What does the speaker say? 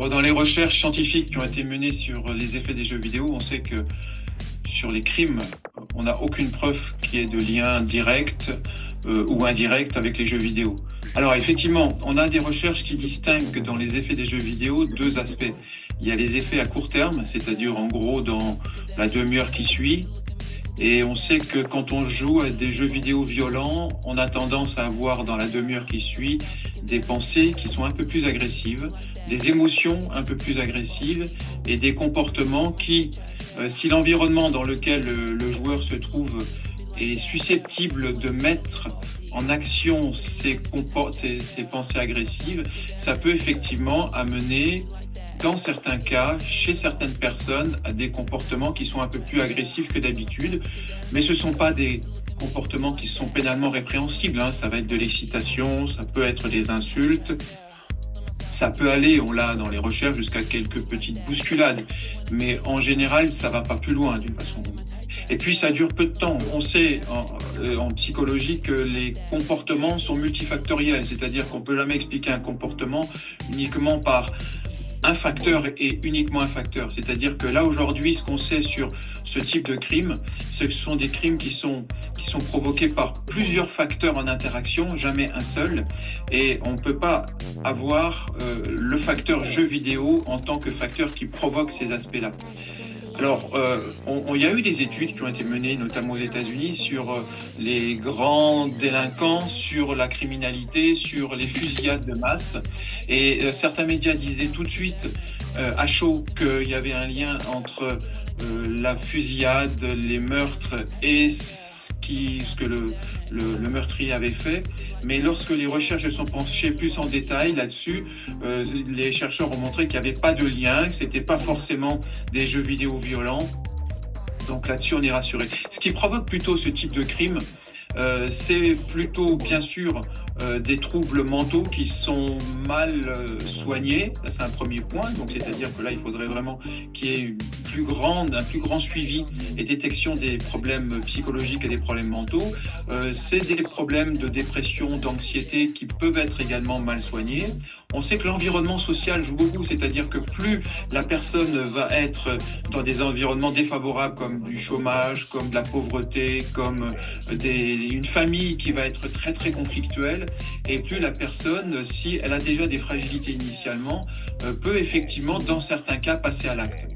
Bon, dans les recherches scientifiques qui ont été menées sur les effets des jeux vidéo, on sait que sur les crimes, on n'a aucune preuve qu'il y ait de lien direct ou indirect avec les jeux vidéo. Alors effectivement, on a des recherches qui distinguent dans les effets des jeux vidéo deux aspects. Il y a les effets à court terme, c'est-à-dire en gros dans la demi-heure qui suit. Et on sait que quand on joue à des jeux vidéo violents, on a tendance à avoir dans la demi-heure qui suit des pensées qui sont un peu plus agressives, des émotions un peu plus agressives et des comportements qui, si l'environnement dans lequel le joueur se trouve est susceptible de mettre en action ces pensées agressives, ça peut effectivement amener, dans certains cas, chez certaines personnes, à des comportements qui sont un peu plus agressifs que d'habitude. Mais ce ne sont pas des comportements qui sont pénalement répréhensibles, hein. Ça va être de l'excitation, ça peut être des insultes, ça peut aller, on l'a dans les recherches, jusqu'à quelques petites bousculades. Mais en général, ça ne va pas plus loin d'une façon. Et puis ça dure peu de temps. On sait en psychologie que les comportements sont multifactoriels, c'est-à-dire qu'on ne peut jamais expliquer un comportement uniquement par un facteur et uniquement un facteur. C'est-à-dire que là, aujourd'hui, ce qu'on sait sur ce type de crime, c'est que ce sont des crimes qui sont provoqués par plusieurs facteurs en interaction, jamais un seul. Et on ne peut pas avoir le facteur jeu vidéo en tant que facteur qui provoque ces aspects-là. Alors, il y a eu des études qui ont été menées, notamment aux États-Unis, sur les grands délinquants, sur la criminalité, sur les fusillades de masse. Et certains médias disaient tout de suite à chaud qu'il y avait un lien entre la fusillade, les meurtres et ce que le meurtrier avait fait. Mais lorsque les recherches se sont penchées plus en détail là-dessus, les chercheurs ont montré qu'il n'y avait pas de lien, que ce n'était pas forcément des jeux vidéo violents. Donc là-dessus, on est rassuré. Ce qui provoque plutôt ce type de crime, c'est plutôt, bien sûr, des troubles mentaux qui sont mal soignés. C'est un premier point. Donc, c'est-à-dire que là, il faudrait vraiment qu'il y ait un plus grand suivi et détection des problèmes psychologiques et des problèmes mentaux. C'est des problèmes de dépression, d'anxiété qui peuvent être également mal soignés. On sait que l'environnement social joue beaucoup, c'est-à-dire que plus la personne va être dans des environnements défavorables comme du chômage, comme de la pauvreté, comme une famille qui va être très très conflictuelle, et plus la personne, si elle a déjà des fragilités initialement, peut effectivement dans certains cas passer à l'acte.